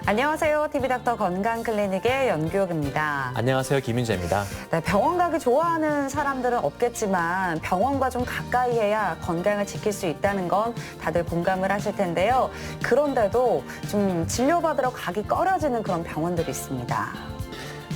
안녕하세요. TV닥터 건강클리닉의 연규옥입니다. 안녕하세요. 김윤재입니다. 네, 병원 가기 좋아하는 사람들은 없겠지만 병원과 좀 가까이 해야 건강을 지킬 수 있다는 건 다들 공감을 하실 텐데요. 그런데도 좀 진료받으러 가기 꺼려지는 그런 병원들이 있습니다.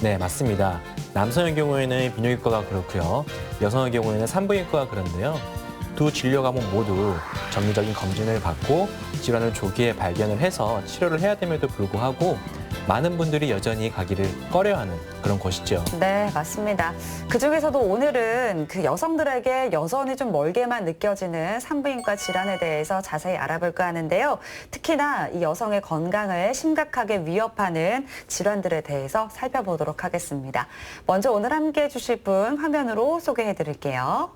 네, 맞습니다. 남성의 경우에는 비뇨기과가 그렇고요. 여성의 경우에는 산부인과가 그런데요. 두 진료 과목 모두 정기적인 검진을 받고 질환을 조기에 발견을 해서 치료를 해야 됨에도 불구하고 많은 분들이 여전히 가기를 꺼려하는 그런 곳이죠. 네, 맞습니다. 그중에서도 오늘은 그 여성들에게 여전히 좀 멀게만 느껴지는 산부인과 질환에 대해서 자세히 알아볼까 하는데요. 특히나 이 여성의 건강을 심각하게 위협하는 질환들에 대해서 살펴보도록 하겠습니다. 먼저 오늘 함께해 주실 분 화면으로 소개해 드릴게요.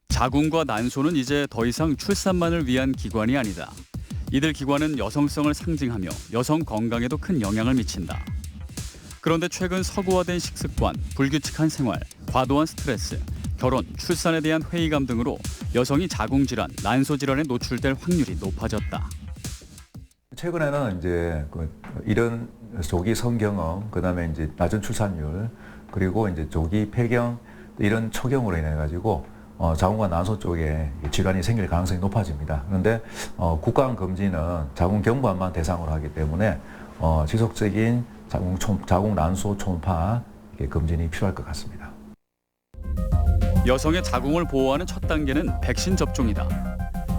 자궁과 난소는 이제 더 이상 출산만을 위한 기관이 아니다. 이들 기관은 여성성을 상징하며 여성 건강에도 큰 영향을 미친다. 그런데 최근 서구화된 식습관, 불규칙한 생활, 과도한 스트레스, 결혼, 출산에 대한 회의감 등으로 여성이 자궁질환, 난소질환에 노출될 확률이 높아졌다. 최근에는 이제 이런 조기 성경험, 그다음에 이제 낮은 출산율, 그리고 이제 조기 폐경 이런 초경으로 인해 가지고 자궁과 난소 쪽에 질환이 생길 가능성이 높아집니다. 그런데 국강 검진은 자궁 경부암만 대상으로 하기 때문에 지속적인 자궁 난소 초음파 검진이 필요할 것 같습니다. 여성의 자궁을 보호하는 첫 단계는 백신 접종이다.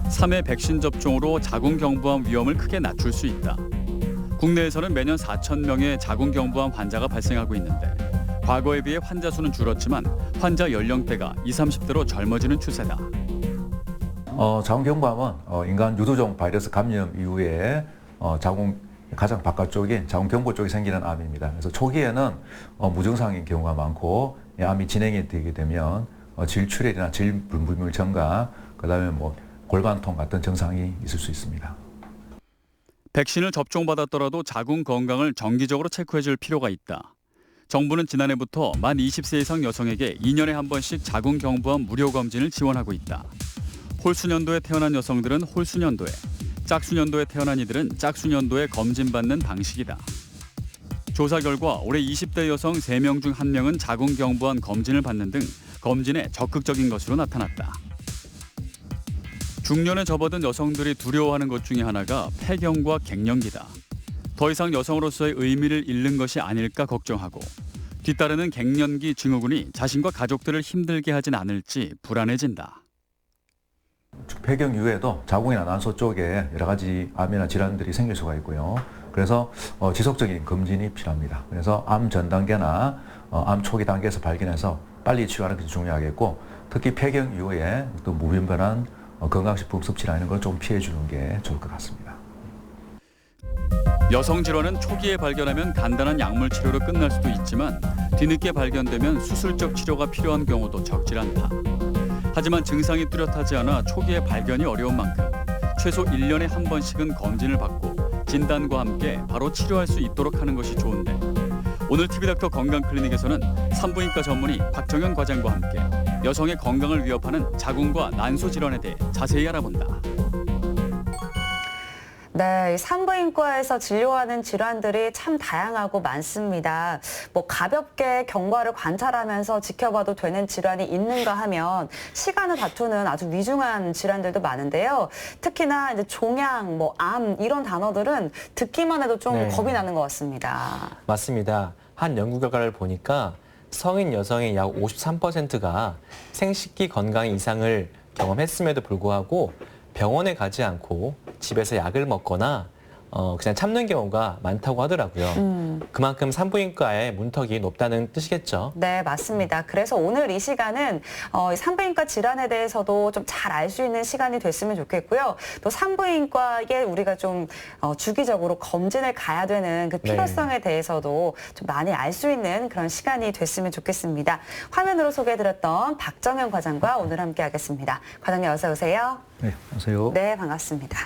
3회 백신 접종으로 자궁 경부암 위험을 크게 낮출 수 있다. 국내에서는 매년 4,000명의 자궁 경부암 환자가 발생하고 있는데 과거에 비해 환자 수는 줄었지만 환자 연령대가 20, 30대로 젊어지는 추세다. 자궁 경부암은 인간 유두종 바이러스 감염 이후에 자궁 가장 바깥쪽인 자궁 경부 쪽에 생기는 암입니다. 그래서 초기에는 무증상인 경우가 많고 암이 진행이 되게 되면 질출혈이나 질분비물 증가, 그다음에 골반통 같은 증상이 있을 수 있습니다. 백신을 접종받았더라도 자궁 건강을 정기적으로 체크해 줄 필요가 있다. 정부는 지난해부터 만 20세 이상 여성에게 2년에 한 번씩 자궁 경부암 무료 검진을 지원하고 있다. 홀수년도에 태어난 여성들은 홀수년도에, 짝수년도에 태어난 이들은 짝수년도에 검진받는 방식이다. 조사 결과 올해 20대 여성 3명 중 1명은 자궁 경부암 검진을 받는 등 검진에 적극적인 것으로 나타났다. 중년에 접어든 여성들이 두려워하는 것 중에 하나가 폐경과 갱년기다. 더 이상 여성으로서의 의미를 잃는 것이 아닐까 걱정하고 뒤따르는 갱년기 증후군이 자신과 가족들을 힘들게 하진 않을지 불안해진다. 폐경 이후에도 자궁이나 난소 쪽에 여러 가지 암이나 질환들이 생길 수가 있고요. 그래서 지속적인 검진이 필요합니다. 그래서 암 전 단계나 암 초기 단계에서 발견해서 빨리 치료하는 것이 중요하겠고, 특히 폐경 이후에 또 무분별한 건강식품 섭취나 이런 걸 좀 피해 주는 게 좋을 것 같습니다. 여성 질환은 초기에 발견하면 간단한 약물 치료로 끝날 수도 있지만 뒤늦게 발견되면 수술적 치료가 필요한 경우도 적질 않다. 하지만 증상이 뚜렷하지 않아 초기에 발견이 어려운 만큼 최소 1년에 한 번씩은 검진을 받고 진단과 함께 바로 치료할 수 있도록 하는 것이 좋은데 오늘 TV닥터 건강클리닉에서는 산부인과 전문의 박정현 과장과 함께 여성의 건강을 위협하는 자궁과 난소 질환에 대해 자세히 알아본다. 네, 산부인과에서 진료하는 질환들이 참 다양하고 많습니다. 가볍게 경과를 관찰하면서 지켜봐도 되는 질환이 있는가 하면 시간을 다투는 아주 위중한 질환들도 많은데요. 특히나 이제 종양, 암 이런 단어들은 듣기만 해도 좀 겁이 나는 것 같습니다. 맞습니다. 한 연구 결과를 보니까 성인 여성의 약 53%가 생식기 건강 이상을 경험했음에도 불구하고 병원에 가지 않고 집에서 약을 먹거나 그냥 참는 경우가 많다고 하더라고요. 그만큼 산부인과의 문턱이 높다는 뜻이겠죠. 네, 맞습니다. 그래서 오늘 이 시간은 산부인과 질환에 대해서도 좀 잘 알 수 있는 시간이 됐으면 좋겠고요. 또 산부인과에 우리가 좀 주기적으로 검진을 가야 되는 그 필요성에 대해서도 좀 많이 알 수 있는 그런 시간이 됐으면 좋겠습니다. 화면으로 소개해드렸던 박정현 과장과 오늘 함께하겠습니다. 과장님 어서 오세요. 네, 안녕하세요. 네, 반갑습니다.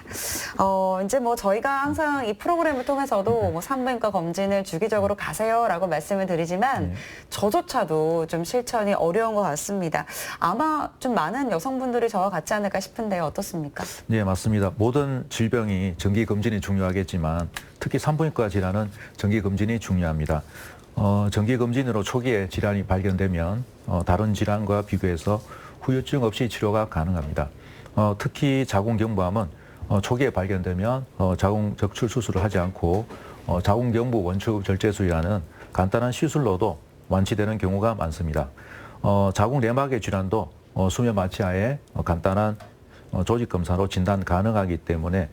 이제 뭐 저희가 항상 이 프로그램을 통해서도 뭐 산부인과 검진을 주기적으로 가세요라고 말씀을 드리지만 저조차도 좀 실천이 어려운 것 같습니다. 아마 좀 많은 여성분들이 저와 같지 않을까 싶은데 어떻습니까? 네, 맞습니다. 모든 질병이 정기 검진이 중요하겠지만 특히 산부인과 질환은 정기 검진이 중요합니다. 정기 검진으로 초기에 질환이 발견되면 다른 질환과 비교해서 후유증 없이 치료가 가능합니다. 특히 자궁경부암은 초기에 발견되면 자궁 적출 수술을 하지 않고 자궁경부 원축 절제술이라는 간단한 시술로도 완치되는 경우가 많습니다. 자궁 내막의 질환도 수면 마취하에 간단한 조직 검사로 진단 가능하기 때문에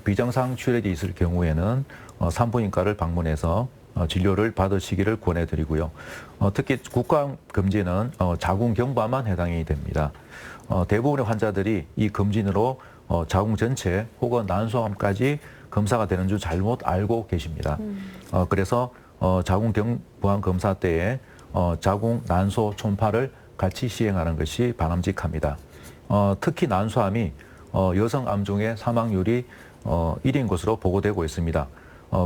비정상 출혈이 있을 경우에는 산부인과를 방문해서 진료를 받으시기를 권해드리고요. 특히 국가암 검진은 자궁경부암만 해당이 됩니다. 대부분의 환자들이 이 검진으로 자궁 전체 혹은 난소암까지 검사가 되는 줄 잘못 알고 계십니다. 그래서 자궁경부암 검사 때에 자궁 난소 초음파를 같이 시행하는 것이 바람직합니다. 특히 난소암이 여성암 중에 사망률이 1인 것으로 보고되고 있습니다.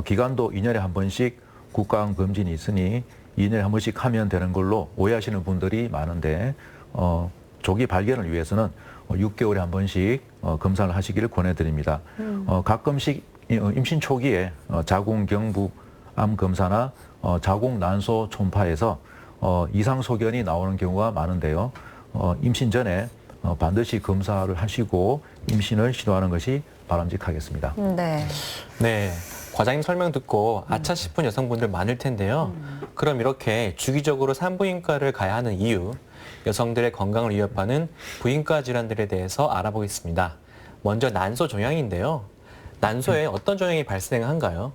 기간도 2년에 한 번씩 국가암 검진이 있으니 2년에 한 번씩 하면 되는 걸로 오해하시는 분들이 많은데 조기 발견을 위해서는 6개월에 한 번씩 검사를 하시기를 권해드립니다. 가끔씩 임신 초기에 자궁경부암 검사나 자궁 난소 초음파에서 이상 소견이 나오는 경우가 많은데요. 임신 전에 반드시 검사를 하시고 임신을 시도하는 것이 바람직하겠습니다. 네. 네. 과장님 설명 듣고 아차 싶은 여성분들 많을 텐데요. 그럼 이렇게 주기적으로 산부인과를 가야 하는 이유, 여성들의 건강을 위협하는 부인과 질환들에 대해서 알아보겠습니다. 먼저 난소 종양인데요. 난소에 어떤 종양이 발생한가요?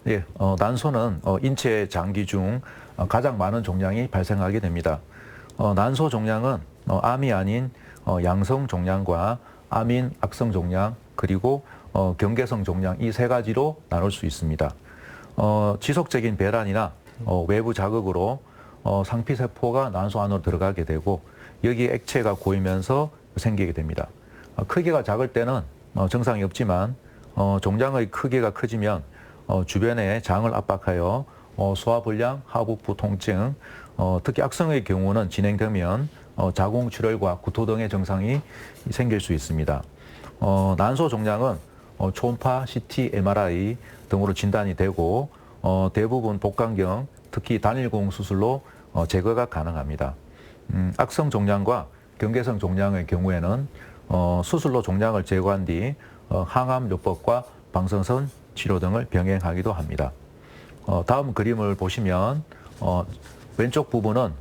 예, 난소는 인체 장기 중 가장 많은 종양이 발생하게 됩니다. 난소 종양은 암이 아닌 양성 종양과 암인 악성 종양 그리고 경계성 종양 이 세 가지로 나눌 수 있습니다. 지속적인 배란이나 외부 자극으로 상피세포가 난소 안으로 들어가게 되고 여기에 액체가 고이면서 생기게 됩니다. 크기가 작을 때는 증상이 없지만 종양의 크기가 커지면 주변에 장을 압박하여 소화불량, 하복부 통증, 특히 악성의 경우는 진행되면 자궁 출혈과 구토 등의 증상이 생길 수 있습니다. 난소 종양은 초음파, CT, MRI 등으로 진단이 되고 대부분 복강경, 특히 단일공 수술로 제거가 가능합니다. 악성 종양과 경계성 종양의 경우에는 수술로 종양을 제거한 뒤 항암요법과 방사선 치료 등을 병행하기도 합니다. 다음 그림을 보시면 왼쪽 부분은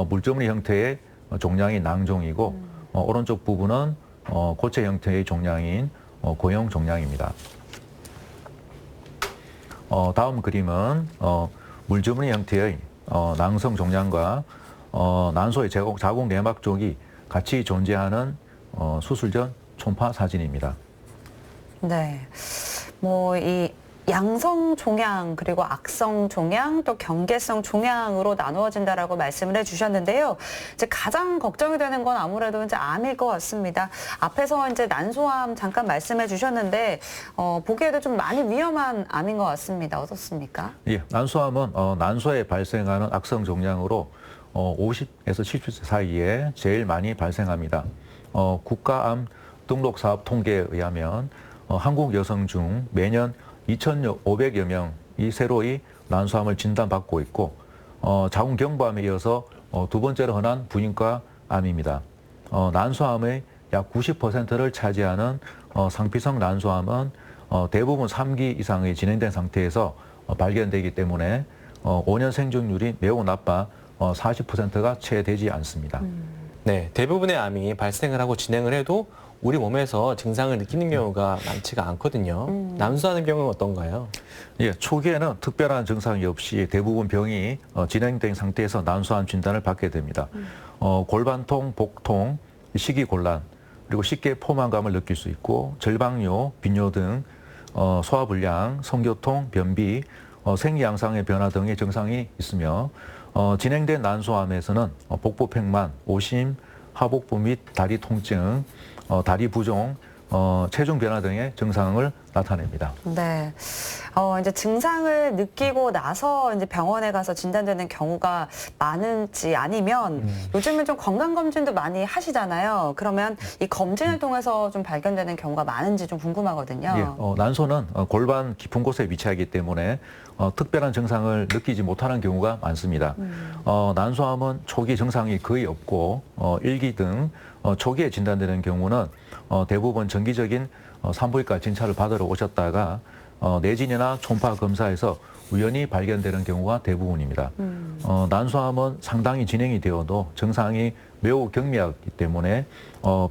물주머니 형태의 종양인 낭종이고 오른쪽 부분은 고체 형태의 종양인 고형 종양입니다. 다음 그림은 물주머니 형태의 낭성 종양과 난소의 자궁 내막 쪽이 같이 존재하는 수술 전 초음파 사진입니다. 네. 뭐 이 양성 종양 그리고 악성 종양 또 경계성 종양으로 나누어진다라고 말씀을 해주셨는데요. 이제 가장 걱정이 되는 건 아무래도 이제 암일 것 같습니다. 앞에서 이제 난소암 잠깐 말씀해주셨는데 보기에도 좀 많이 위험한 암인 것 같습니다. 어떻습니까? 예, 난소암은 난소에 발생하는 악성 종양으로 50에서 70세 사이에 제일 많이 발생합니다. 국가암 등록사업 통계에 의하면 한국 여성 중 매년 2,500여 명이 새로이 난소암을 진단받고 있고 자궁경부암에 이어서 두 번째로 흔한 부인과 암입니다. 난소암의 약 90%를 차지하는 상피성 난소암은 대부분 3기 이상의 진행된 상태에서 발견되기 때문에 5년 생존율이 매우 나빠 40%가 채 되지 않습니다. 네, 대부분의 암이 발생을 하고 진행을 해도 우리 몸에서 증상을 느끼는 경우가 많지가 않거든요. 난소암의 경우는 어떤가요? 예, 초기에는 특별한 증상이 없이 대부분 병이 진행된 상태에서 난소암 진단을 받게 됩니다. 골반통, 복통, 식이곤란, 그리고 쉽게 포만감을 느낄 수 있고 절방뇨, 빈뇨 등 소화불량, 성교통, 변비, 생리양상의 변화 등의 증상이 있으며 진행된 난소암에서는 복부 팽만, 오심, 하복부 및 다리 통증, 다리 부종, 체중 변화 등의 증상을 나타냅니다. 네. 이제 증상을 느끼고 나서 이제 병원에 가서 진단되는 경우가 많은지 아니면 요즘은 좀 건강검진도 많이 하시잖아요. 그러면 이 검진을 통해서 좀 발견되는 경우가 많은지 좀 궁금하거든요. 예, 난소는 골반 깊은 곳에 위치하기 때문에 특별한 증상을 느끼지 못하는 경우가 많습니다. 난소암은 초기 증상이 거의 없고 일기 등 초기에 진단되는 경우는 대부분 정기적인 산부인과 진찰을 받으러 오셨다가 내진이나 초음파 검사에서 우연히 발견되는 경우가 대부분입니다. 난소암은 상당히 진행이 되어도 증상이 매우 경미하기 때문에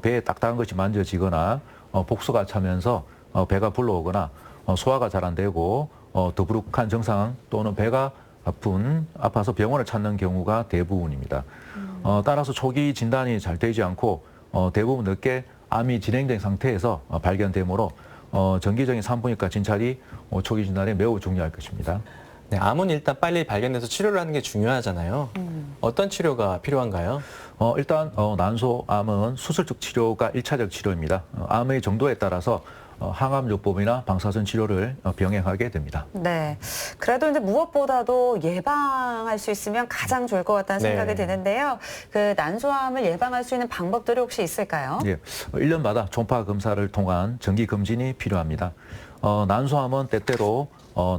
배에 딱딱한 것이 만져지거나 복수가 차면서 배가 불러오거나 소화가 잘 안 되고 더부룩한 증상 또는 배가 아파서 병원을 찾는 경우가 대부분입니다. 따라서 초기 진단이 잘 되지 않고 대부분 늦게 암이 진행된 상태에서 발견되므로 정기적인 산부인과 진찰이 초기 진단에 매우 중요할 것입니다. 네, 암은 일단 빨리 발견돼서 치료를 하는 게 중요하잖아요. 어떤 치료가 필요한가요? 일단 난소암은 수술적 치료가 1차적 치료입니다. 암의 정도에 따라서 항암요법이나 방사선 치료를 병행하게 됩니다. 네. 그래도 이제 무엇보다도 예방할 수 있으면 가장 좋을 것 같다는 네. 생각이 드는데요. 그 난소암을 예방할 수 있는 방법들이 혹시 있을까요? 예, 1년마다 초음파 검사를 통한 정기 검진이 필요합니다. 난소암은 때때로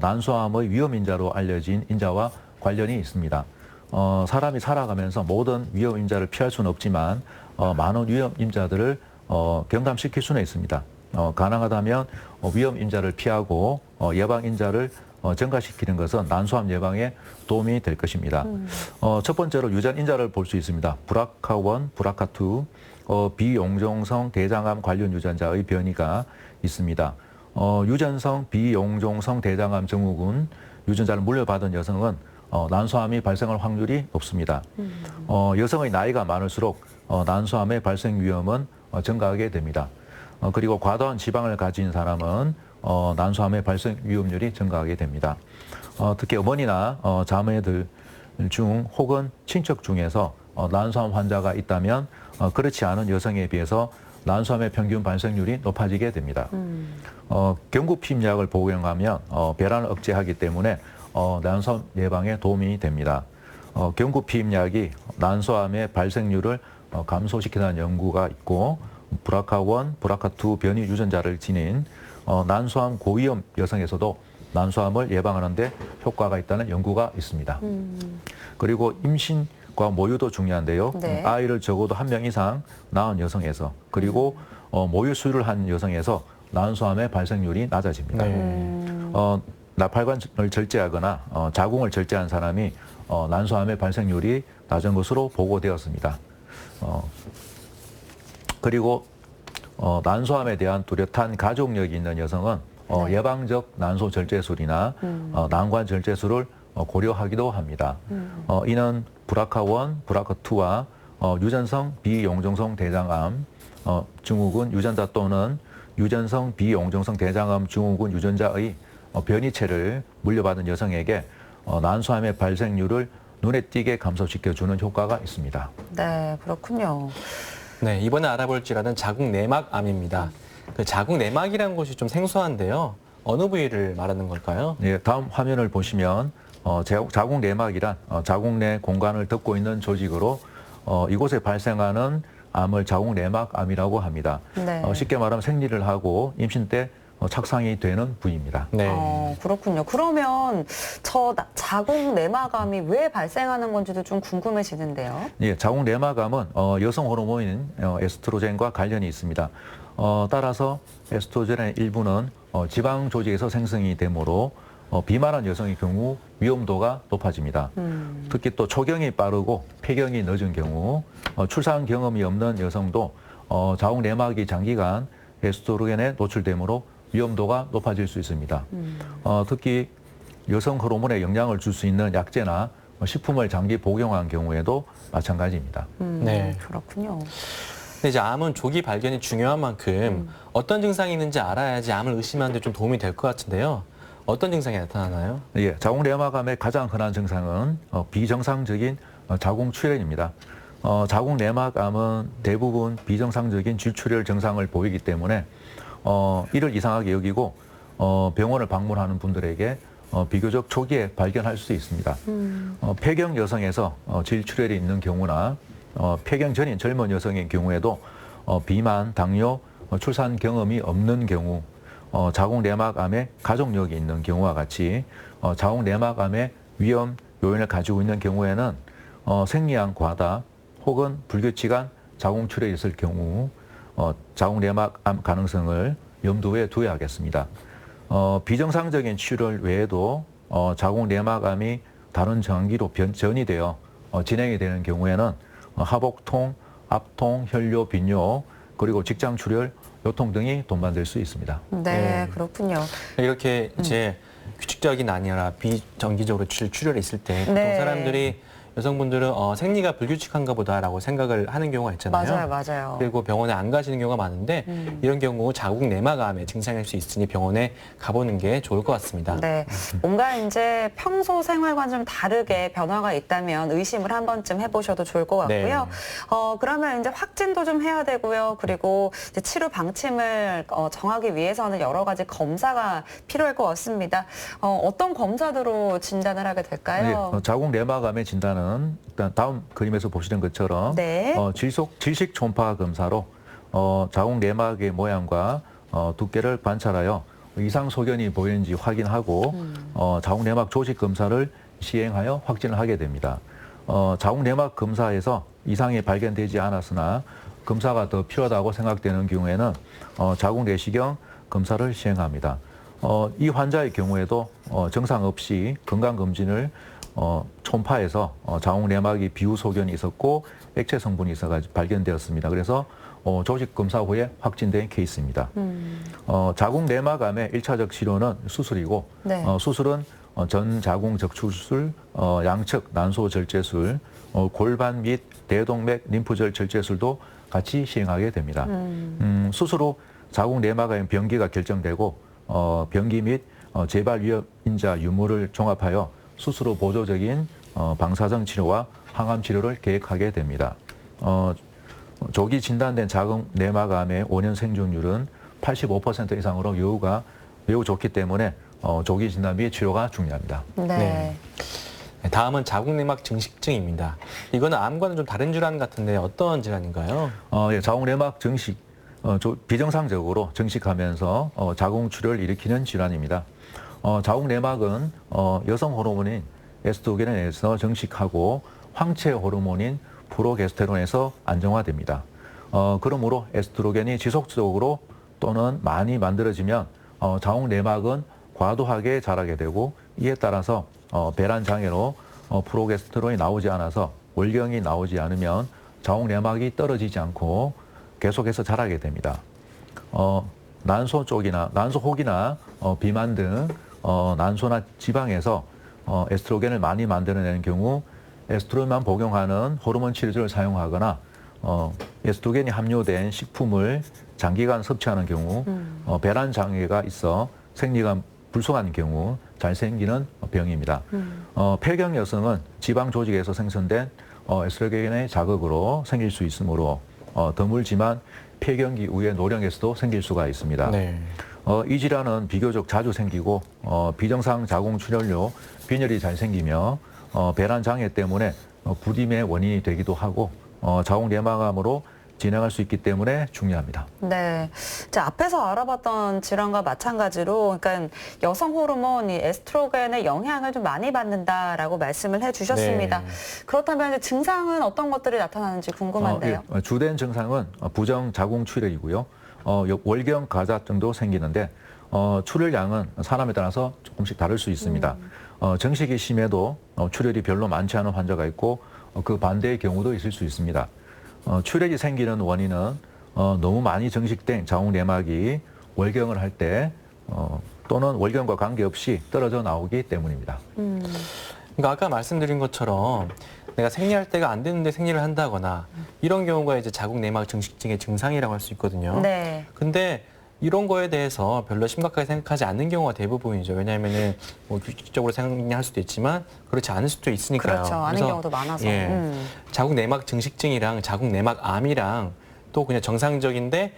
난소암의 위험 인자로 알려진 인자와 관련이 있습니다. 사람이 살아가면서 모든 위험 인자를 피할 수는 없지만 많은 위험 인자들을 경감시킬 수는 있습니다. 가능하다면 위험 인자를 피하고 예방 인자를 증가시키는 것은 난소암 예방에 도움이 될 것입니다. 첫 번째로 유전 인자를 볼 수 있습니다. BRCA1, BRCA2, 비용종성 대장암 관련 유전자의 변이가 있습니다. 유전성 비용종성 대장암 증후군 유전자를 물려받은 여성은 난소암이 발생할 확률이 높습니다. 여성의 나이가 많을수록 난소암의 발생 위험은 증가하게 됩니다. 그리고 과도한 지방을 가진 사람은 난소암의 발생 위험률이 증가하게 됩니다. 특히 어머니나 자매들 중 혹은 친척 중에서 난소암 환자가 있다면 그렇지 않은 여성에 비해서 난소암의 평균 발생률이 높아지게 됩니다. 경구피임약을 복용하면 배란을 억제하기 때문에 난소암 예방에 도움이 됩니다. 경구피임약이 난소암의 발생률을 감소시키는 연구가 있고 BRCA1, BRCA2 변이 유전자를 지닌 난소암 고위험 여성에서도 난소암을 예방하는 데 효과가 있다는 연구가 있습니다. 그리고 임신과 모유도 중요한데요. 네. 아이를 적어도 1명 이상 낳은 여성에서 그리고 모유 수유를 한 여성에서 난소암의 발생률이 낮아집니다. 나팔관을 절제하거나 자궁을 절제한 사람이 난소암의 발생률이 낮은 것으로 보고되었습니다. 그리고 난소암에 대한 뚜렷한 가족력이 있는 여성은 네. 예방적 난소 절제술이나 난관 절제술을 고려하기도 합니다. 이는 BRCA1, BRCA2와 유전성 비용종성 대장암 증후군 유전자 또는 유전성 비용종성 대장암 증후군 유전자의 변이체를 물려받은 여성에게 난소암의 발생률을 눈에 띄게 감소시켜주는 효과가 있습니다. 네, 그렇군요. 네, 이번에 알아볼 질환은 자궁 내막암입니다. 그 자궁 내막이라는 곳이 좀 생소한데요. 어느 부위를 말하는 걸까요? 예, 다음 화면을 보시면 자궁 내막이란 자궁 내 공간을 덮고 있는 조직으로 이곳에 발생하는 암을 자궁 내막암이라고 합니다. 네. 쉽게 말하면 생리를 하고 임신 때 착상이 되는 부위입니다. 네. 그렇군요. 그러면 자궁 내막암이 왜 발생하는 건지도 좀 궁금해지는데요. 예, 자궁 내막암은 여성 호르몬인 에스트로겐과 관련이 있습니다. 따라서 에스트로겐의 일부는 지방 조직에서 생성이 되므로 비만한 여성의 경우 위험도가 높아집니다. 특히 또 초경이 빠르고 폐경이 늦은 경우 출산 경험이 없는 여성도 자궁 내막이 장기간 에스트로겐에 노출되므로 위험도가 높아질 수 있습니다. 특히 여성 호르몬에 영향을 줄 수 있는 약제나 식품을 장기 복용한 경우에도 마찬가지입니다. 네. 그렇군요. 근데 이제 암은 조기 발견이 중요한 만큼 어떤 증상이 있는지 알아야지 암을 의심하는 데 좀 도움이 될 것 같은데요. 어떤 증상이 나타나나요? 예, 자궁 내막암의 가장 흔한 증상은 비정상적인 자궁 출혈입니다. 자궁 내막암은 대부분 비정상적인 질출혈 증상을 보이기 때문에 이를 이상하게 여기고 병원을 방문하는 분들에게 비교적 초기에 발견할 수 있습니다. 폐경 여성에서 질출혈이 있는 경우나 폐경 전인 젊은 여성의 경우에도 비만, 당뇨, 출산 경험이 없는 경우, 자궁 내막암에 가족력이 있는 경우와 같이 자궁 내막암의 위험 요인을 가지고 있는 경우에는 생리양 과다 혹은 불규칙한 자궁 출혈이 있을 경우 자궁 내막암 가능성을 염두에 두어야 하겠습니다. 비정상적인 출혈 외에도 자궁 내막암이 다른 장기로 전이되어 진행이 되는 경우에는 하복통, 압통, 혈뇨, 빈뇨, 그리고 직장 출혈, 요통 등이 동반될 수 있습니다. 네, 네. 그렇군요. 이렇게 이제 규칙적인 아니라 비정기적으로 출혈이 있을 때 보통 네. 사람들이 여성분들은 생리가 불규칙한가 보다라고 생각을 하는 경우가 있잖아요. 맞아요. 그리고 병원에 안 가시는 경우가 많은데 이런 경우 자궁 내막암에 증상일 수 있으니 병원에 가보는 게 좋을 것 같습니다. 네, 뭔가 이제 평소 생활과 좀 다르게 변화가 있다면 의심을 한 번쯤 해보셔도 좋을 것 같고요. 그러면 이제 확진도 좀 해야 되고요. 그리고 이제 치료 방침을 정하기 위해서는 여러 가지 검사가 필요할 것 같습니다. 어떤 검사로 진단을 하게 될까요? 네, 자궁 내막암의 진단은 일단 다음 그림에서 보시는 것처럼 네. 질식 초음파 검사로 자궁 내막의 모양과 두께를 관찰하여 이상 소견이 보이는지 확인하고 자궁 내막 조직 검사를 시행하여 확진을 하게 됩니다. 자궁 내막 검사에서 이상이 발견되지 않았으나 검사가 더 필요하다고 생각되는 경우에는 자궁 내시경 검사를 시행합니다. 이 환자의 경우에도 증상 없이 건강검진을 초음파에서 자궁 내막이 비후 소견이 있었고 액체 성분이 있어가지고 발견되었습니다. 그래서 조직 검사 후에 확진된 케이스입니다. 자궁 내막암의 1차적 치료는 수술이고 네. 수술은 전자궁 적출술, 양측 난소 절제술, 골반 및 대동맥 림프절 절제술도 같이 시행하게 됩니다. 수술 후 자궁 내막암 병기가 결정되고 병기 및 재발 위험 인자 유무를 종합하여 수술 후 보조적인 방사선 치료와 항암 치료를 계획하게 됩니다. 조기 진단된 자궁 내막암의 5년 생존율은 85% 이상으로 여우가 매우 좋기 때문에 조기 진단 및 치료가 중요합니다. 네. 다음은 자궁 내막 증식증입니다. 이거는 암과는 좀 다른 질환 같은데 어떤 질환인가요? 예, 자궁 내막 증식, 비정상적으로 증식하면서 자궁 출혈을 일으키는 질환입니다. 자궁 내막은 여성 호르몬인 에스트로겐에서 증식하고 황체 호르몬인 프로게스테론에서 안정화됩니다. 그러므로 에스트로겐이 지속적으로 또는 많이 만들어지면 자궁 내막은 과도하게 자라게 되고 이에 따라서 배란 장애로 프로게스테론이 나오지 않아서 월경이 나오지 않으면 자궁 내막이 떨어지지 않고 계속해서 자라게 됩니다. 난소 쪽이나 난소 혹이나 비만 등 난소나 지방에서 에스트로겐을 많이 만들어내는 경우 에스트로겐만 복용하는 호르몬 치료제를 사용하거나 에스트로겐이 함유된 식품을 장기간 섭취하는 경우 배란 장애가 있어 생리가 불순한 경우 잘 생기는 병입니다. 폐경 여성은 지방 조직에서 생성된 에스트로겐의 자극으로 생길 수 있으므로 드물지만 폐경기 이후에 노령에서도 생길 수가 있습니다. 네. 이 질환은 비교적 자주 생기고 비정상 자궁 출혈로 빈혈이 잘 생기며 배란 장애 때문에 부림의 원인이 되기도 하고 자궁 내막암으로 진행할 수 있기 때문에 중요합니다. 네. 자, 앞에서 알아봤던 질환과 마찬가지로, 그러니까 여성 호르몬, 이 에스트로겐의 영향을 좀 많이 받는다라고 말씀을 해주셨습니다. 네. 그렇다면 이제 증상은 어떤 것들이 나타나는지 궁금한데요. 예, 주된 증상은 부정 자궁 출혈이고요. 월경 가자증도 생기는데 출혈량은 사람에 따라서 조금씩 다를 수 있습니다. 정식이 심해도 출혈이 별로 많지 않은 환자가 있고 그 반대의 경우도 있을 수 있습니다. 출혈이 생기는 원인은 너무 많이 정식된 자궁 내막이 월경을 할 때 또는 월경과 관계없이 떨어져 나오기 때문입니다. 그러니까 아까 말씀드린 것처럼 내가 생리할 때가 안 되는데 생리를 한다거나 이런 경우가 이제 자궁 내막 증식증의 증상이라고 할 수 있거든요. 네. 근데 이런 거에 대해서 별로 심각하게 생각하지 않는 경우가 대부분이죠. 왜냐하면은 뭐 규칙적으로 생리할 수도 있지만 그렇지 않을 수도 있으니까요. 그렇죠. 아는 그래서 경우도 많아서. 예, 자궁 내막 증식증이랑 자궁 내막암이랑 또 그냥 정상적인데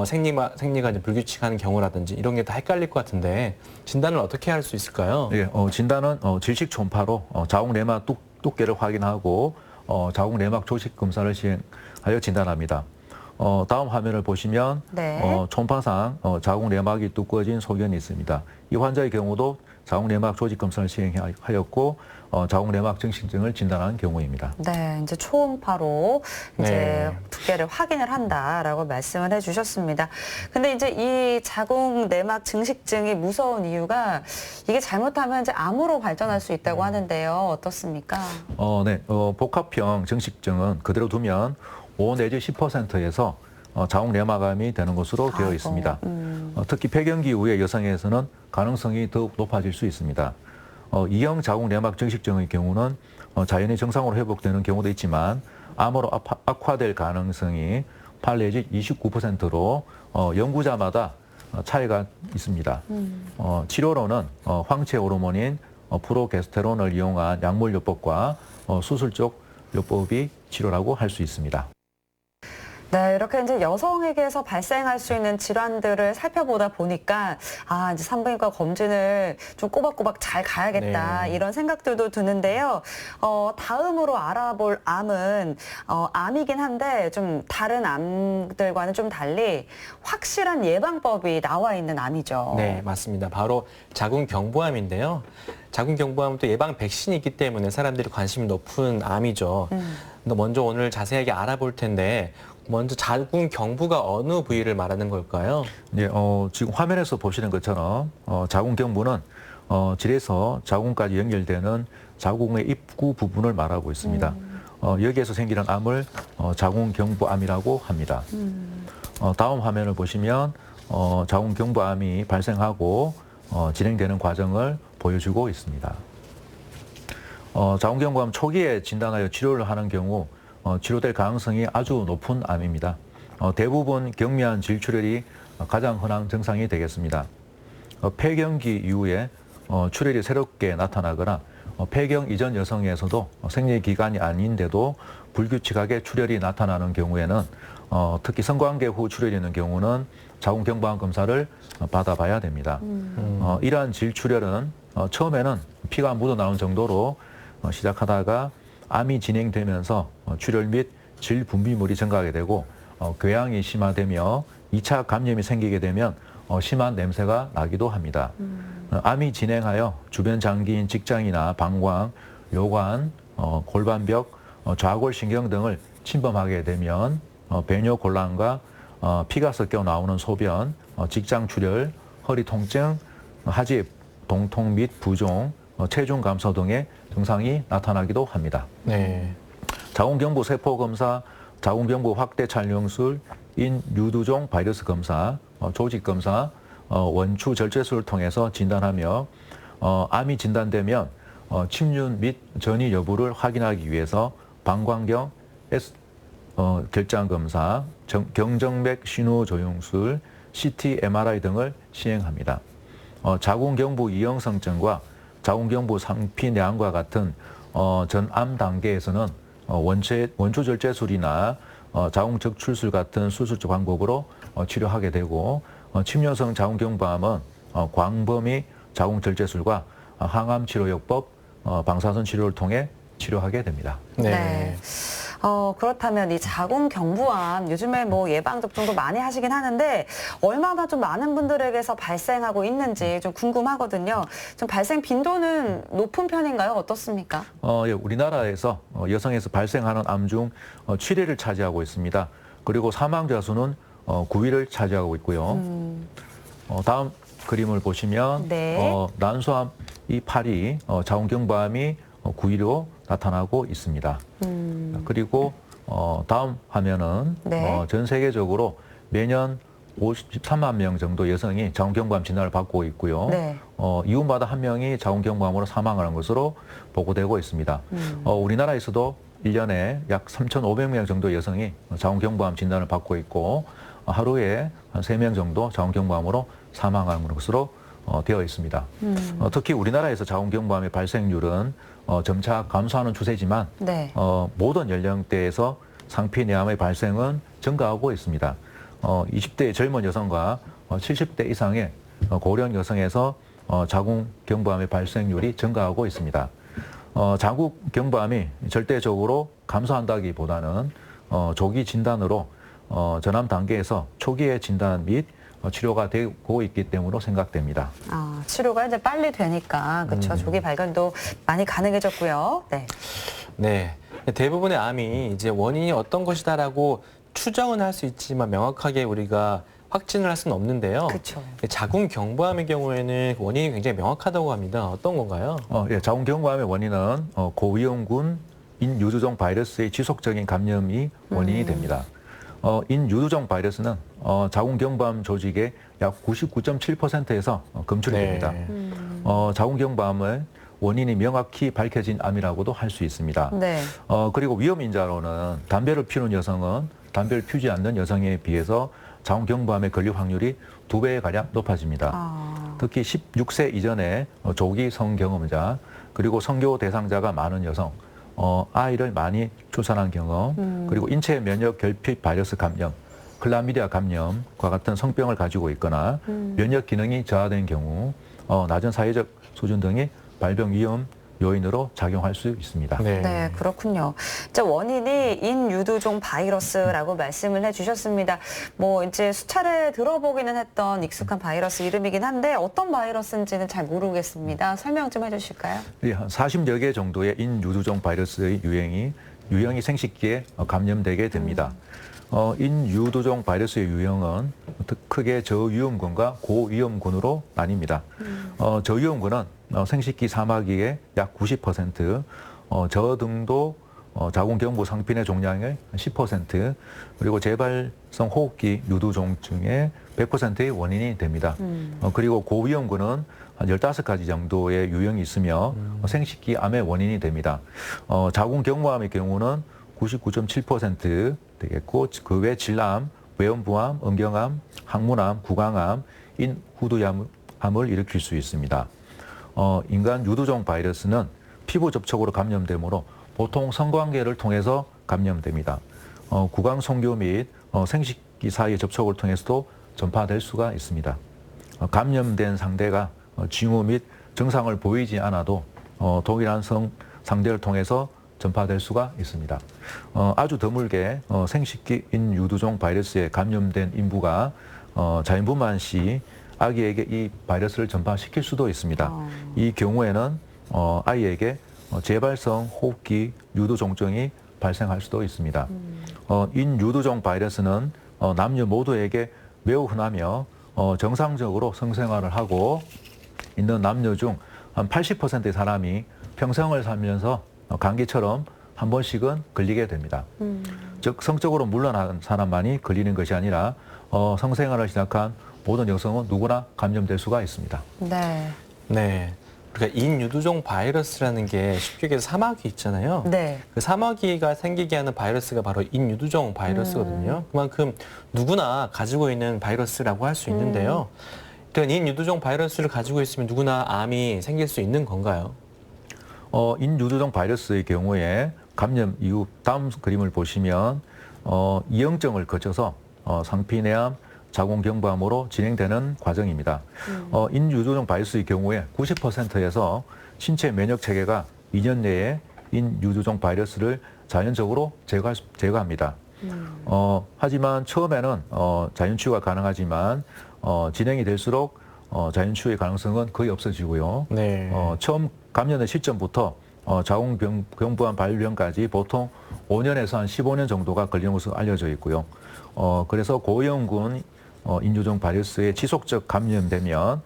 생리가 이제 불규칙한 경우라든지 이런 게 다 헷갈릴 것 같은데 진단을 어떻게 할 수 있을까요? 예, 진단은 질식 초음파로 자궁 내막 두께를 확인하고 자궁 내막 조직 검사를 시행하여 진단합니다. 다음 화면을 보시면 네. 초음파상 자궁 내막이 두꺼워진 소견이 있습니다. 이 환자의 경우도 자궁 내막 조직 검사를 시행하였고 자궁 내막 증식증을 진단한 경우입니다. 네, 이제 초음파로 이제 네. 두께를 확인을 한다라고 말씀을 해주셨습니다. 근데 이제 이 자궁 내막 증식증이 무서운 이유가 이게 잘못하면 이제 암으로 발전할 수 있다고 하는데요. 어떻습니까? 네, 복합형 증식증은 그대로 두면 5 내지 10%에서 자궁 내막암이 되는 것으로 되어 아이고, 있습니다. 특히 폐경기 이후의 여성에서는 가능성이 더욱 높아질 수 있습니다. 2형 자궁 내막 증식증의 경우는 자연히 정상으로 회복되는 경우도 있지만 암으로 악화될 가능성이 8 내지 29%로 연구자마다 차이가 있습니다. 치료로는 황체 호르몬인 프로게스테론을 이용한 약물요법과 수술적 요법이 치료라고 할 수 있습니다. 네, 이렇게 이제 여성에게서 발생할 수 있는 질환들을 살펴보다 보니까 이제 산부인과 검진을 좀 꼬박꼬박 잘 가야겠다 네. 이런 생각들도 드는데요. 다음으로 알아볼 암은 암이긴 한데 좀 다른 암들과는 좀 달리 확실한 예방법이 나와 있는 암이죠. 네, 맞습니다. 바로 자궁경부암인데요. 자궁경부암은 또 예방 백신이 있기 때문에 사람들이 관심이 높은 암이죠. 먼저 오늘 자세하게 알아볼 텐데 먼저 자궁경부가 어느 부위를 말하는 걸까요? 네, 지금 화면에서 보시는 것처럼 자궁경부는 질에서 자궁까지 연결되는 자궁의 입구 부분을 말하고 있습니다. 여기에서 생기는 암을 자궁경부암이라고 합니다. 다음 화면을 보시면 자궁경부암이 발생하고 진행되는 과정을 보여주고 있습니다. 자궁경부암 초기에 진단하여 치료를 하는 경우 치료될 가능성이 아주 높은 암입니다. 대부분 경미한 질출혈이 가장 흔한 증상이 되겠습니다. 폐경기 이후에 출혈이 새롭게 나타나거나 폐경 이전 여성에서도 생리 기간이 아닌데도 불규칙하게 출혈이 나타나는 경우에는 특히 성관계 후 출혈이 있는 경우는 자궁경부암 검사를 받아봐야 됩니다. 이러한 질출혈은 처음에는 피가 묻어나온 정도로 시작하다가 암이 진행되면서 출혈 및 질 분비물이 증가하게 되고 궤양이 심화되며 2차 감염이 생기게 되면 심한 냄새가 나기도 합니다. 암이 진행하여 주변 장기인 직장이나 방광, 요관, 골반벽, 좌골신경 등을 침범하게 되면 배뇨곤란과 피가 섞여 나오는 소변, 직장 출혈, 허리 통증, 하집, 동통 및 부종, 체중 감소 등의 증상이 나타나기도 합니다. 네. 자궁경부 세포 검사, 자궁경부 확대 촬영술, 인유두종 바이러스 검사, 조직 검사, 원추 절제술을 통해서 진단하며 암이 진단되면 침륜 및 전이 여부를 확인하기 위해서 방광경 결장 검사, 경정맥 신호 조영술, CT, MRI 등을 시행합니다. 자궁경부 이형성증과 자궁경부 상피내암과 같은 전암 단계에서는 원추 절제술이나 자궁 적출술 같은 수술적 방법으로 치료하게 되고 침뇨성 자궁경부암은 광범위 자궁 절제술과 항암 치료요법, 방사선 치료를 통해 치료하게 됩니다. 네. 그렇다면 이 자궁경부암 요즘에 뭐 예방 접종도 많이 하시긴 하는데 얼마나 좀 많은 분들에게서 발생하고 있는지 좀 궁금하거든요. 좀 발생 빈도는 높은 편인가요? 어떻습니까? 예, 우리나라에서 여성에서 발생하는 암 중 7위를 차지하고 있습니다. 그리고 사망자 수는 9위를 차지하고 있고요. 다음 그림을 보시면 네. 난소암 이 8위, 자궁경부암이 9위로 나타나고 있습니다. 그리고 다음 화면은 네. 전 세계적으로 매년 53만 명 정도 여성이 자궁경부암 진단을 받고 있고요. 네. 이웃마다 한 명이 자궁경부암으로 사망하는 것으로 보고되고 있습니다. 우리나라에서도 1년에 약 3,500명 정도 여성이 자궁경부암 진단을 받고 있고 하루에 한 3명 정도 자궁경부암으로 사망하는 것으로 되어 있습니다. 특히 우리나라에서 자궁경부암의 발생률은 점차 감소하는 추세지만 네. 모든 연령대에서 상피내암의 발생은 증가하고 있습니다. 20대 젊은 여성과 70대 이상의 고령 여성에서 자궁경부암의 발생률이 증가하고 있습니다. 자궁경부암이 절대적으로 감소한다기보다는 조기 진단으로 전암 단계에서 초기의 진단 및 치료가 되고 있기 때문으로 생각됩니다. 치료가 이제 빨리 되니까 그렇죠. 조기 발견도 많이 가능해졌고요. 네. 네. 대부분의 암이 이제 원인이 어떤 것이다라고 추정은 할 수 있지만 명확하게 우리가 확진을 할 수는 없는데요. 그렇죠. 자궁경부암의 경우에는 원인이 굉장히 명확하다고 합니다. 어떤 건가요? 예, 자궁경부암의 원인은 고위험군 인유두종 바이러스의 지속적인 감염이 원인이 됩니다. 인유두종 바이러스는 자궁경부암 조직의 약 99.7%에서 검출이 됩니다. 자궁경부암의 원인이 명확히 밝혀진 암이라고도 할 수 있습니다. 네. 그리고 위험 인자로는 담배를 피우는 여성은 담배를 피우지 않는 여성에 비해서 자궁경부암에 걸릴 확률이 2배가량 높아집니다. 특히 16세 이전에 조기 성경험자, 그리고 성교 대상자가 많은 여성, 아이를 많이 출산한 경험, 그리고 인체 면역 결핍 바이러스 감염, 클라미디아 감염과 같은 성병을 가지고 있거나 면역 기능이 저하된 경우 낮은 사회적 수준 등이 발병 위험 요인으로 작용할 수 있습니다. 네, 그렇군요. 자, 원인이 인유두종 바이러스라고 말씀을 해주셨습니다. 뭐 이제 수차례 들어보기는 했던 익숙한 바이러스 이름이긴 한데 어떤 바이러스인지는 잘 모르겠습니다. 설명 좀 해주실까요? 한 40여 개 정도의 인유두종 바이러스의 유형이 생식기에 감염되게 됩니다. 인유두종 바이러스의 유형은 크게 저위험군과 고위험군으로 나뉩니다. 저위험군은 생식기 사마귀의 약 90%, 저등도 자궁경부 상피내 종양의 10%, 그리고 재발성 호흡기 유두종증의 100%의 원인이 됩니다. 그리고 고위험군은 한 15가지 정도의 유형이 있으며 생식기 암의 원인이 됩니다. 자궁경부암의 경우는 99.7% 되겠고, 그 외 질암, 외음부암, 음경암, 항문암, 구강암, 인후두암을 일으킬 수 있습니다. 인간 유두종 바이러스는 피부 접촉으로 감염되므로 보통 성관계를 통해서 감염됩니다. 구강 성교 및 생식기 사이의 접촉을 통해서도 전파될 수가 있습니다. 감염된 상대가 징후 및 증상을 보이지 않아도 동일한 상대를 통해서 전파될 수가 있습니다. 아주 드물게 생식기 인유두종 바이러스에 감염된 인부가 자연분만 시 아기에게 이 바이러스를 전파시킬 수도 있습니다. 이 경우에는 아이에게 재발성 호흡기 유두종증이 발생할 수도 있습니다. 인유두종 바이러스는 남녀 모두에게 매우 흔하며 정상적으로 성생활을 하고 있는 남녀 중 한 80%의 사람이 평생을 살면서 감기처럼 한 번씩은 걸리게 됩니다. 즉 성적으로 물러난 사람만이 걸리는 것이 아니라 성생활을 시작한 모든 여성은 누구나 감염될 수가 있습니다. 네. 그러니까 인유두종 바이러스라는 게 쉽게 얘기해서 사마귀 있잖아요. 네. 그 사마귀가 생기게 하는 바이러스가 바로 인유두종 바이러스거든요. 그만큼 누구나 가지고 있는 바이러스라고 할 수 있는데요. 그러니까 인유두종 바이러스를 가지고 있으면 누구나 암이 생길 수 있는 건가요? 인유두종 바이러스의 경우에 감염 이후 다음 그림을 보시면 이형증을 거쳐서 상피내암, 자궁경부암으로 진행되는 과정입니다. 인유두종 바이러스의 경우에 90%에서 신체 면역 체계가 2년 내에 인유두종 바이러스를 자연적으로 제거합니다. 하지만 처음에는 자연 치유가 가능하지만 진행이 될수록 자연 치유의 가능성은 거의 없어지고요. 처음 감염의 시점부터 자궁경부암 발병까지 보통 5년에서 한 15년 정도가 걸리는 것으로 알려져 있고요. 그래서 고위험군 인유두종 바이러스에 지속적 감염되면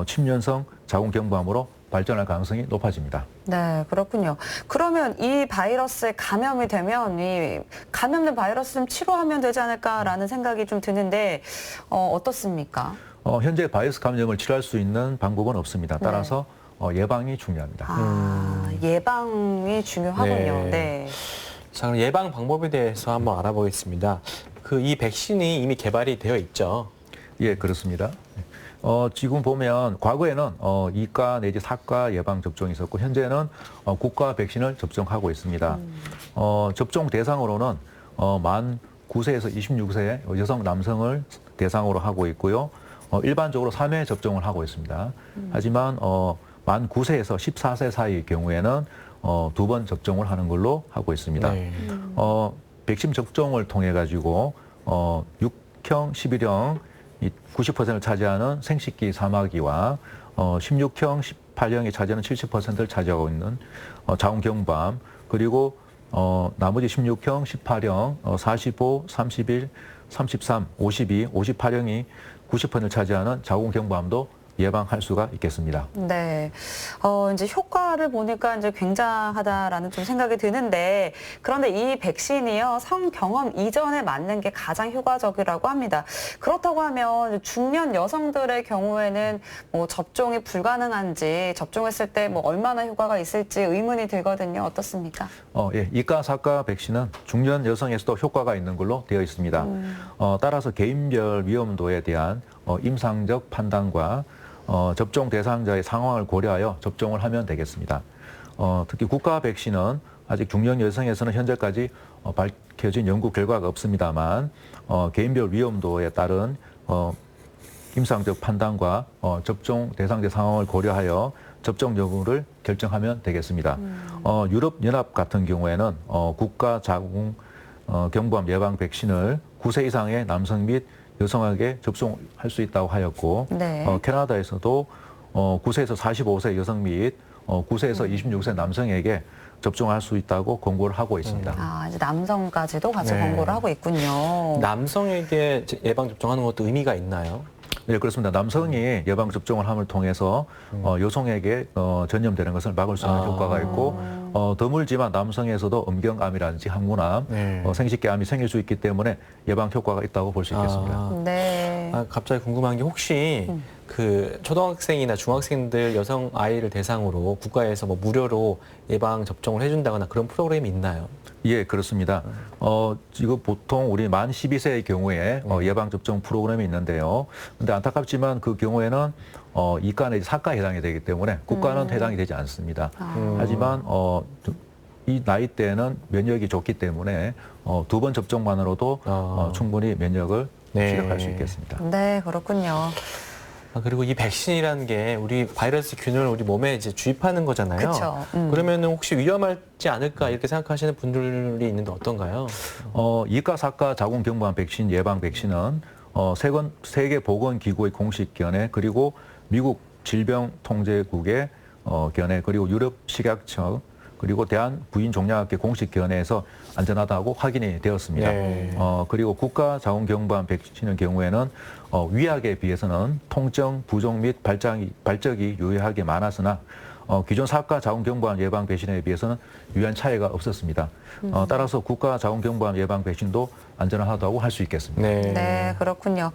침면성 자궁경부암으로 발전할 가능성이 높아집니다. 네, 그렇군요. 그러면 이 바이러스에 감염이 되면 이 감염된 바이러스 좀 치료하면 되지 않을까라는 생각이 좀 드는데 어떻습니까? 현재 바이러스 감염을 치료할 수 있는 방법은 없습니다. 따라서 예방이 중요합니다. 예방이 중요하군요. 네. 자, 그럼 예방 방법에 대해서 한번 알아보겠습니다. 이 백신이 이미 개발이 되어 있죠. 예, 그렇습니다. 지금 보면 과거에는 이과 내지 사과 예방 접종이 있었고 현재는 국가 백신을 접종하고 있습니다. 접종 대상으로는 만 9세에서 26세 여성, 남성을 대상으로 하고 있고요. 일반적으로 3회 접종을 하고 있습니다. 하지만 만 9세에서 14세 사이의 경우에는 2번 접종을 하는 걸로 하고 있습니다. 네. 백신 접종을 통해 가지고 6형, 11형 90%를 차지하는 생식기 사마귀와 16형, 18형이 차지하는 70%를 차지하고 있는 자궁경부암, 그리고 나머지 16형, 18형, 45, 31, 33, 52, 58형이 90%를 차지하는 자궁경부암도 예방할 수가 있겠습니다. 네. 이제 효과를 보니까 이제 굉장하다라는 좀 생각이 드는데, 그런데 이 백신이요, 성경험 이전에 맞는 게 가장 효과적이라고 합니다. 그렇다고 하면 중년 여성들의 경우에는 뭐 접종이 불가능한지, 접종했을 때 뭐 얼마나 효과가 있을지 의문이 들거든요. 어떻습니까? 예, 이과, 사과 백신은 중년 여성에서도 효과가 있는 걸로 되어 있습니다. 따라서 개인별 위험도에 대한 임상적 판단과 접종 대상자의 상황을 고려하여 접종을 하면 되겠습니다. 특히 국가 백신은 아직 중년 여성에서는 현재까지 밝혀진 연구 결과가 없습니다만 개인별 위험도에 따른 임상적 판단과 접종 대상자 상황을 고려하여 접종 여부를 결정하면 되겠습니다. 유럽연합 같은 경우에는 국가 자궁 경부암 예방 백신을 9세 이상의 남성 및 여성에게 접종할 수 있다고 하였고, 네. 캐나다에서도 9세에서 45세 여성 및 9세에서 26세 남성에게 접종할 수 있다고 권고를 하고 있습니다. 아, 이제 남성까지도 같이 네. 권고를 하고 있군요. 남성에게 예방 접종하는 것도 의미가 있나요? 네, 그렇습니다. 남성이 예방 접종을 함을 통해서 여성에게 전염되는 것을 막을 수 있는 효과가 있고, 드물지만 남성에서도 음경암이라든지 항문암, 네. 생식기암이 생길 수 있기 때문에 예방 효과가 있다고 볼 수 있겠습니다. 네. 갑자기 궁금한 게 혹시 그 초등학생이나 중학생들 여성 아이를 대상으로 국가에서 뭐 무료로 예방 접종을 해준다거나 그런 프로그램이 있나요? 예, 그렇습니다. 지금 보통 우리 만 12세의 경우에 예방 접종 프로그램이 있는데요. 근데 안타깝지만 그 경우에는 이과 내지 사과에 해당이 되기 때문에 국가는 해당이 되지 않습니다. 하지만 이 나이 때는 면역이 좋기 때문에 2번 접종만으로도 충분히 면역을 네. 시작할 수 있겠습니다. 네, 그렇군요. 그리고 이 백신이라는 게 우리 바이러스 균을 우리 몸에 이제 주입하는 거잖아요. 그쵸. 그러면은 혹시 위험하지 않을까 이렇게 생각하시는 분들이 있는데 어떤가요? 이과, 사과, 자궁경부암 백신 예방 백신은 세계보건기구의 공식 견해, 그리고 미국 질병통제국의 견해, 그리고 유럽식약청, 그리고 대한부인종양학회 공식 견해에서 안전하다고 확인이 되었습니다. 네. 그리고 국가 자궁경부암 백신의 경우에는 위약에 비해서는 통증, 부종 및 발적이 유효하게 많았으나 기존 사과 자궁경부암 예방 백신에 비해서는 유효한 차이가 없었습니다. 따라서 국가 자궁경부암 예방 백신도 안전하다고 할 수 있겠습니다. 네, 그렇군요.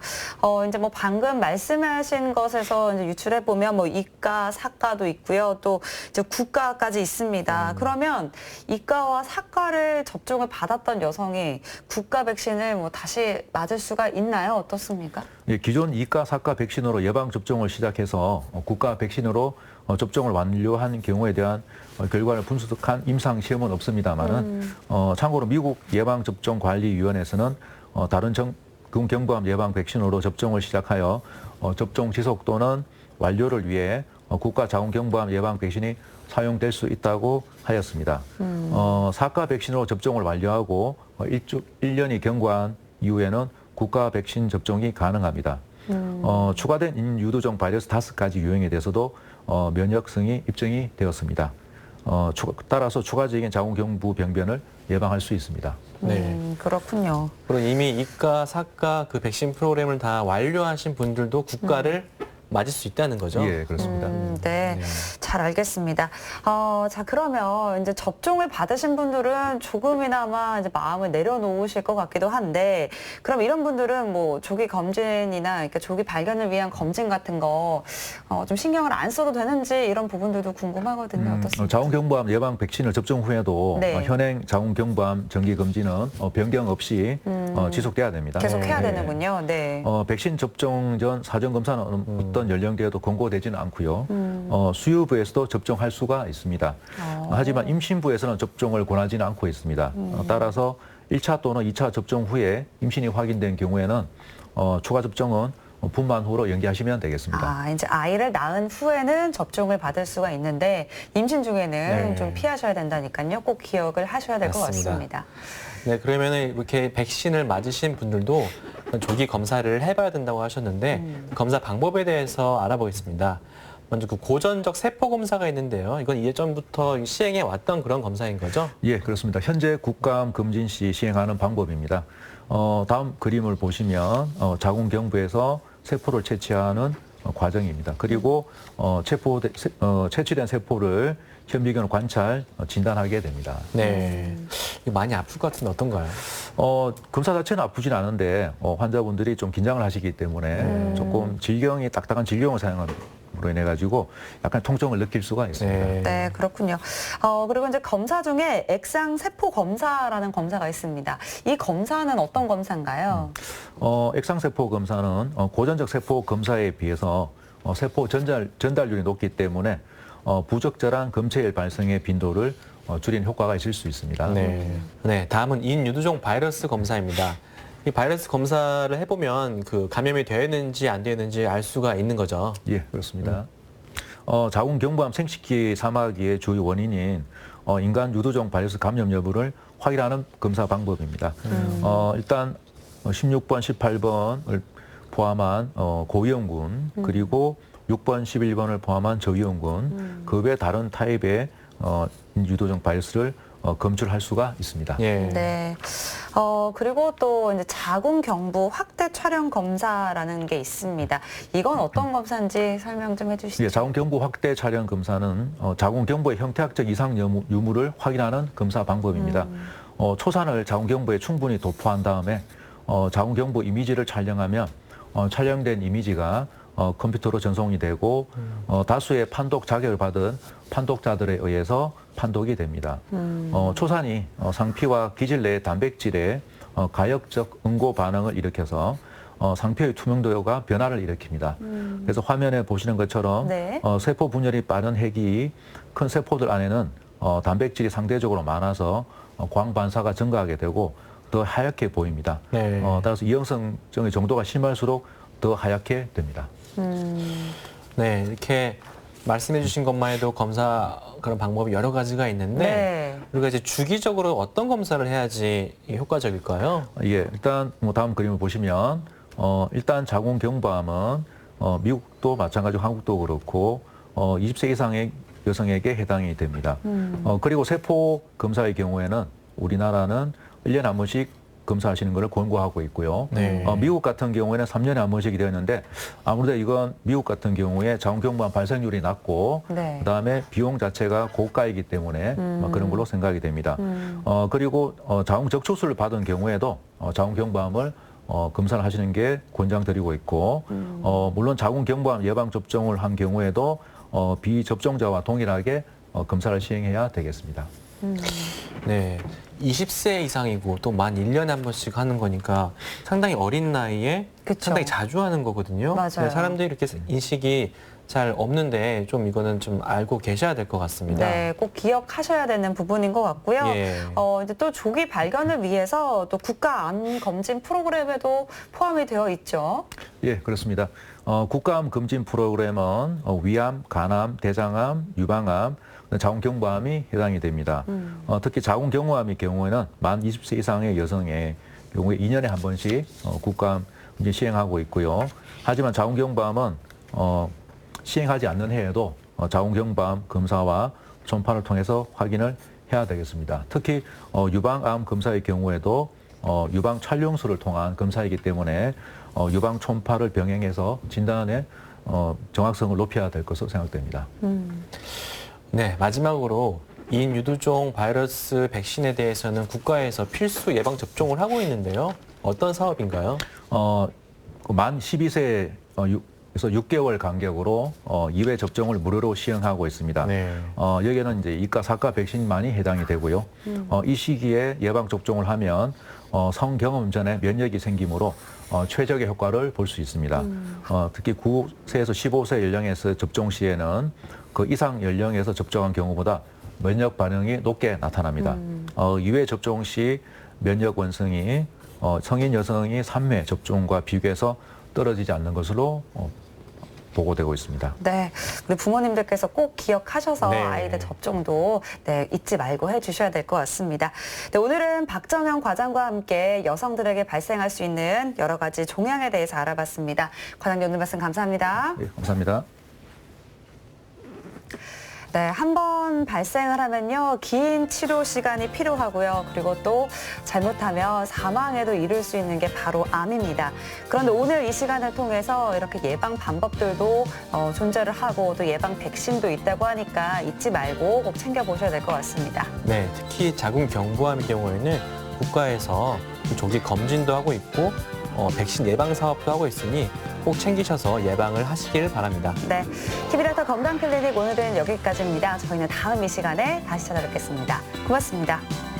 이제 뭐 방금 말씀하신 것에서 이제 유출해 보면 뭐 이과, 사과도 있고요. 또 이제 국가까지 있습니다. 그러면 이과와 사과를 접종을 받았던 여성이 국가 백신을 뭐 다시 맞을 수가 있나요? 어떻습니까? 예, 기존 이과, 사과 백신으로 예방 접종을 시작해서 국가 백신으로 접종을 완료한 경우에 대한 결과를 분석한 임상 시험은 없습니다만은 참고로 미국 예방접종관리위원회에서는 다른 경부암 예방 백신으로 접종을 시작하여 접종 지속도는 완료를 위해 국가 자궁경부암 예방 백신이 사용될 수 있다고 하였습니다. 사과 백신으로 접종을 완료하고 1년이 경과한 이후에는 국가 백신 접종이 가능합니다. 추가된 인유두종 바이러스 5가지 유형에 대해서도 면역성이 입증이 되었습니다. 따라서 추가적인 자궁경부 병변을 예방할 수 있습니다. 네. 그렇군요. 그리고 이미 이과, 사과 그 백신 프로그램을 다 완료하신 분들도 국가를 맞을 수 있다는 거죠? 예, 그렇습니다. 네, 네. 잘 알겠습니다. 자, 그러면 이제 접종을 받으신 분들은 조금이나마 이제 마음을 내려놓으실 것 같기도 한데, 그럼 이런 분들은 뭐 조기 검진이나 그러니까 조기 발견을 위한 검진 같은 거 좀 신경을 안 써도 되는지 이런 부분들도 궁금하거든요. 어떻습니까? 자궁경부암 예방 백신을 접종 후에도 네. 현행 자궁경부암 정기 검진은 변경 없이 지속돼야 됩니다. 계속 해야 네. 되는군요. 네. 백신 접종 전 사전 검사는 어떤 연령대에도 권고되지는 않고요. 수유부에서도 접종할 수가 있습니다. 하지만 임신부에서는 접종을 권하지는 않고 있습니다. 따라서 1차 또는 2차 접종 후에 임신이 확인된 경우에는 추가 접종은 분만 후로 연기하시면 되겠습니다. 아, 이제 아이를 낳은 후에는 접종을 받을 수가 있는데 임신 중에는 네. 좀 피하셔야 된다니까요. 꼭 기억을 하셔야 될 것 맞습니다. 같습니다. 네, 그러면은 이렇게 백신을 맞으신 분들도 조기 검사를 해봐야 된다고 하셨는데 검사 방법에 대해서 알아보겠습니다. 먼저 그 고전적 세포 검사가 있는데요. 이건 예전부터 시행해 왔던 그런 검사인 거죠? 예, 그렇습니다. 현재 국감 금진 시 시행하는 방법입니다. 다음 그림을 보시면 자궁경부에서 세포를 채취하는 과정입니다. 그리고 채취된 세포를 현미경으로 관찰, 진단하게 됩니다. 네. 이거 많이 아플 것 같은데 어떤가요? 검사 자체는 아프진 않은데 환자분들이 좀 긴장을 하시기 때문에 조금 딱딱한 질경을 사용함으로 인해 가지고 약간 통증을 느낄 수가 있습니다. 네, 그렇군요. 그리고 이제 검사 중에 액상 세포 검사라는 검사가 있습니다. 이 검사는 어떤 검사인가요? 액상세포 검사는 고전적 세포 검사에 비해서 세포 전달률이 높기 때문에 부적절한 검체일 발생의 빈도를 줄이는 효과가 있을 수 있습니다. 네, 다음은 인유두종 바이러스 검사입니다. 이 바이러스 검사를 해보면 그 감염이 되어 있는지 안 되어 있는지 알 수가 있는 거죠. 예, 그렇습니다. 자궁경부암 생식기 사마귀의 주요 원인인 인간 유두종 바이러스 감염 여부를 확인하는 검사 방법입니다. 일단 16번, 18번을 포함한 고위험군 그리고 6번, 11번을 포함한 저위험군 그 외 다른 타입의 유두종 바이러스를 검출할 수가 있습니다. 예. 네. 그리고 또 이제 자궁경부 확대 촬영 검사라는 게 있습니다. 이건 어떤 검사인지 설명 좀 해주시죠. 예, 자궁경부 확대 촬영 검사는 자궁경부의 형태학적 이상 유무를 확인하는 검사 방법입니다. 초산을 자궁경부에 충분히 도포한 다음에 자궁경부 이미지를 촬영하면 촬영된 이미지가 컴퓨터로 전송이 되고 다수의 판독 자격을 받은 판독자들에 의해서 판독이 됩니다. 초산이 상피와 기질 내 단백질에 가역적 응고 반응을 일으켜서 상피의 투명도가 변화를 일으킵니다. 그래서 화면에 보시는 것처럼 네. 세포 분열이 빠른 핵이 큰 세포들 안에는 단백질이 상대적으로 많아서 광 반사가 증가하게 되고 더 하얗게 보입니다. 네. 따라서 이형성증의 정도가 심할수록 더 하얗게 됩니다. 네, 이렇게 말씀해 주신 것만 해도 검사 그런 방법이 여러 가지가 있는데 네. 우리가 이제 주기적으로 어떤 검사를 해야지 효과적일까요? 예, 일단 다음 그림을 보시면 일단 자궁경부암은 미국도 마찬가지고 한국도 그렇고 20세 이상의 여성에게 해당이 됩니다. 그리고 세포 검사의 경우에는 우리나라는 1년에 한 번씩 검사하시는 것을 권고하고 있고요. 네. 미국 같은 경우에는 3년에 한 번씩이 되었는데 아무래도 이건 미국 같은 경우에 자궁경부암 발생률이 낮고 네. 그다음에 비용 자체가 고가이기 때문에 그런 걸로 생각이 됩니다. 그리고 자궁적초수를 받은 경우에도 자궁경부암을 검사를 하시는 게 권장드리고 있고 물론 자궁경부암 예방접종을 한 경우에도 비접종자와 동일하게 검사를 시행해야 되겠습니다. 네. 20세 이상이고 또 만 1년에 한 번씩 하는 거니까 상당히 어린 나이에 그쵸. 상당히 자주 하는 거거든요. 맞아요. 네, 사람들이 이렇게 인식이 잘 없는데 좀 이거는 좀 알고 계셔야 될 것 같습니다. 네, 꼭 기억하셔야 되는 부분인 것 같고요. 예. 이제 또 조기 발견을 위해서 또 국가 암 검진 프로그램에도 포함이 되어 있죠. 예, 그렇습니다. 국가암 검진 프로그램은 위암, 간암, 대장암, 유방암, 자궁경부암이 해당이 됩니다. 특히 자궁경부암의 경우에는 만 20세 이상의 여성의 경우에 2년에 한 번씩 국가암 검진 시행하고 있고요. 하지만 자궁경부암은 시행하지 않는 해에도 자궁경부암 검사와 초음파를 통해서 확인을 해야 되겠습니다. 특히 유방암 검사의 경우에도 유방 촬영술을 통한 검사이기 때문에 유방 초음파를 병행해서 진단의 정확성을 높여야 될 것으로 생각됩니다. 네, 마지막으로 인유두종 바이러스 백신에 대해서는 국가에서 필수 예방 접종을 하고 있는데요. 어떤 사업인가요? 만 12세에서 6개월 간격으로 2회 접종을 무료로 시행하고 있습니다. 네. 여기에는 이제 이가, 사가 백신만이 해당이 되고요. 이 시기에 예방 접종을 하면 성경험 전에 면역이 생기므로 최적의 효과를 볼 수 있습니다. 특히 9세에서 15세 연령에서 접종 시에는 그 이상 연령에서 접종한 경우보다 면역 반응이 높게 나타납니다. 2회 접종 시 면역 원성이 성인 여성이 3회 접종과 비교해서 떨어지지 않는 것으로 보고되고 있습니다. 네, 우리 부모님들께서 꼭 기억하셔서 네. 아이들 접종도 잊지 말고 해주셔야 될 것 같습니다. 네, 오늘은 박정현 과장과 함께 여성들에게 발생할 수 있는 여러 가지 종양에 대해서 알아봤습니다. 과장님 오늘 말씀 감사합니다. 네, 감사합니다. 네, 한 번 발생을 하면요, 긴 치료 시간이 필요하고요. 그리고 또 잘못하면 사망에도 이를 수 있는 게 바로 암입니다. 그런데 오늘 이 시간을 통해서 이렇게 예방 방법들도 존재를 하고 또 예방 백신도 있다고 하니까 잊지 말고 꼭 챙겨보셔야 될 것 같습니다. 네, 특히 자궁경부암의 경우에는 국가에서 조기 검진도 하고 있고 백신 예방 사업도 하고 있으니 꼭 챙기셔서 예방을 하시길 바랍니다. 네, TV라이터 건강클리닉 오늘은 여기까지입니다. 저희는 다음 이 시간에 다시 찾아뵙겠습니다. 고맙습니다.